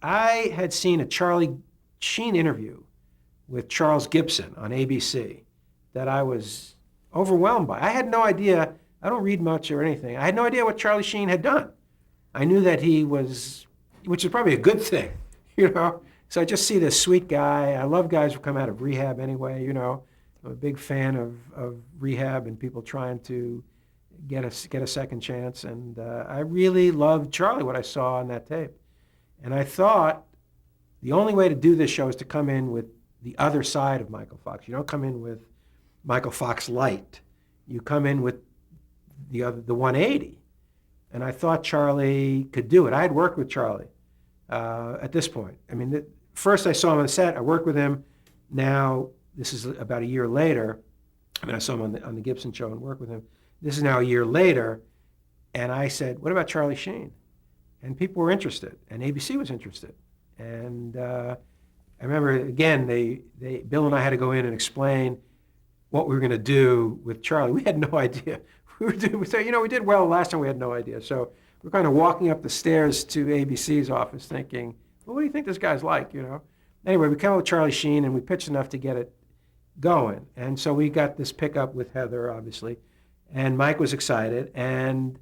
I had seen a Charlie Sheen interview with Charles Gibson on ABC that I was overwhelmed by. I had no idea, I don't read much or anything. I had no idea what Charlie Sheen had done. I knew that he was, which is probably a good thing, you know? So I just see this sweet guy. I love guys who come out of rehab anyway, you know? I'm a big fan of rehab and people trying to get a second chance. And I really loved Charlie, what I saw on that tape. And I thought the only way to do this show is to come in with the other side of Michael Fox. You don't come in with Michael Fox light. You come in with the 180. And I thought Charlie could do it. I had worked with Charlie at this point. I mean, first I saw him on the set. I worked with him. Now, this is about a year later. I mean, I saw him on the Gibson show and worked with him. This is now a year later. And I said, what about Charlie Sheen? And people were interested. And ABC was interested. And I remember, again, Bill and I had to go in and explain what we were going to do with Charlie. We had no idea. We did well last time, we had no idea. So we're kind of walking up the stairs to ABC's office thinking, well, what do you think this guy's like, you know? Anyway, we came up with Charlie Sheen and we pitched enough to get it going. And so we got this pickup with Heather, obviously. And Mike was excited. And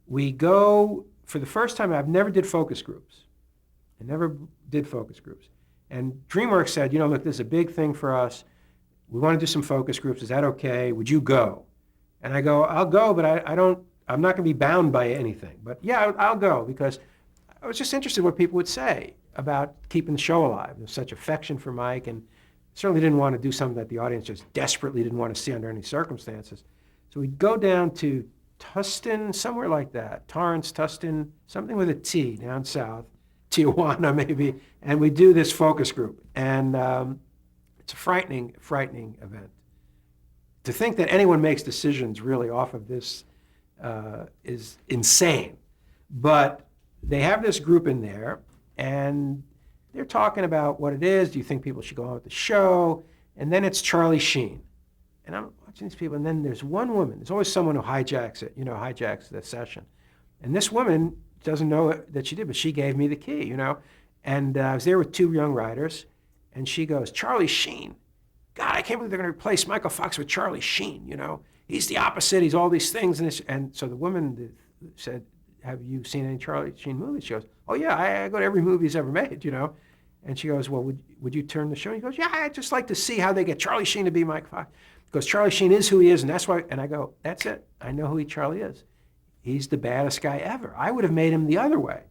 we go, for the first time, I've never did focus groups. I never did focus groups. And DreamWorks said, you know, look, this is a big thing for us. We want to do some focus groups. Is that okay? Would you go? And I go, I'll go, but I'm not going to be bound by anything. But yeah, I'll go because I was just interested in what people would say about keeping the show alive. There's such affection for Mike and certainly didn't want to do something that the audience just desperately didn't want to see under any circumstances. So we'd go down to Tustin, somewhere like that, Torrance, Tustin, something with a T down south, Tijuana maybe, and we do this focus group. And it's a frightening event. To think that anyone makes decisions really off of this is insane. But they have this group in there, and they're talking about what it is. Do you think people should go on with the show? And then it's Charlie Sheen. And I'm watching these people, and then there's one woman. There's always someone who hijacks it, hijacks the session. And this woman doesn't know that she did, but she gave me the key, you know. And I was there with two young writers, and she goes, Charlie Sheen. God, I can't believe they're going to replace Michael Fox with Charlie Sheen, you know. He's the opposite. He's all these things. And so the woman said, have you seen any Charlie Sheen movies? She goes, oh, yeah, I go to every movie he's ever made, you know. And she goes, well, would you turn the show? He goes, yeah, I'd just like to see how they get Charlie Sheen to be Mike Fox. Because Charlie Sheen is who he is, and that's why. And I go, that's it. I know who Charlie is. He's the baddest guy ever. I would have made him the other way.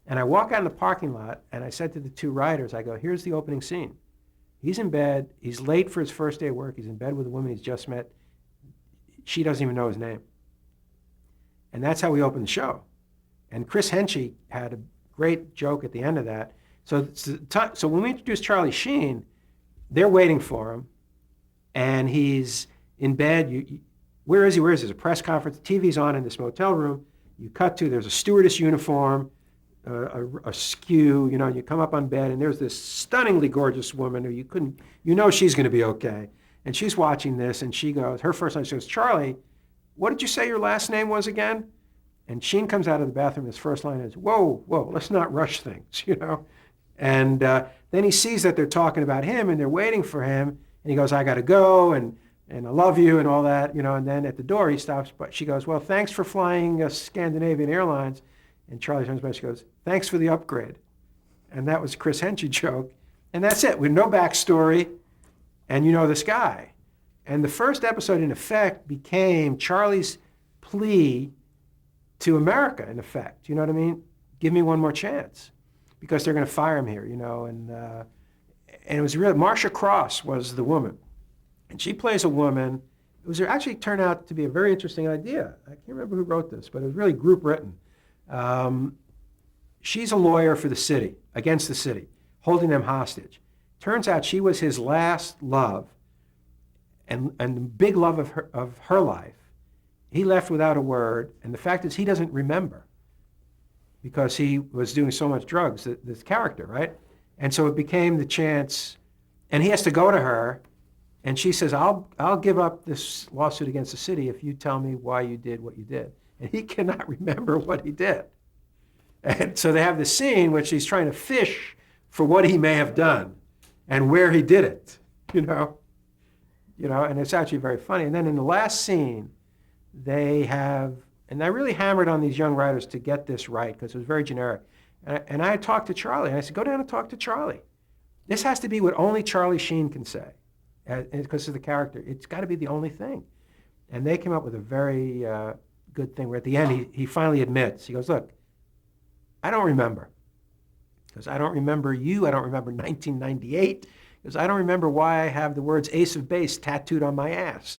And I walk out in the parking lot, and I said to the two writers, I go, here's the opening scene. He's in bed. He's late for his first day of work. He's in bed with a woman he's just met. She doesn't even know his name. And that's how we open the show. And Chris Henchy had a great joke at the end of that. So when we introduce Charlie Sheen, they're waiting for him. And he's in bed. Where is he? There's a press conference. The TV's on in this motel room. You cut to, there's a stewardess uniform, a skew, you know, you come up on bed, and there's this stunningly gorgeous woman who she's going to be okay. And she's watching this, and she goes, her first line, she goes, Charlie, what did you say your last name was again? And Sheen comes out of the bathroom, his first line is, whoa, let's not rush things, you know? And then he sees that they're talking about him, and they're waiting for him, and he goes, I got to go, and I love you, and all that, you know, and then at the door he stops, but she goes, well, thanks for flying Scandinavian Airlines. And Charlie turns back, she goes, thanks for the upgrade. And that was a Chris Henchy joke. And that's it, with no backstory, and you know this guy. And the first episode, in effect, became Charlie's plea to America, in effect. You know what I mean? Give me one more chance. Because they're going to fire him here, you know. And it was real. Marcia Cross was the woman. And she plays a woman. It was actually turned out to be a very interesting idea. I can't remember who wrote this, but it was really group written. She's a lawyer for the city, against the city, holding them hostage. Turns out she was his last love and the big love of her life. He left without a word, and the fact is he doesn't remember because he was doing so much drugs, this character, right? And so it became the chance, and he has to go to her, and she says, I'll give up this lawsuit against the city if you tell me why you did what you did. And he cannot remember what he did. And so they have the scene which he's trying to fish for what he may have done and where he did it, and it's actually very funny. And then in the last scene, they have, and I really hammered on these young writers to get this right because it was very generic. And I talked to Charlie, and I said, go down and talk to Charlie. This has to be what only Charlie Sheen can say, because of the character. It's got to be the only thing. And they came up with a very good thing where at the end he finally admits, he goes, look, I don't remember. Because I don't remember you, I don't remember 1998, because I don't remember why I have the words Ace of Base tattooed on my ass.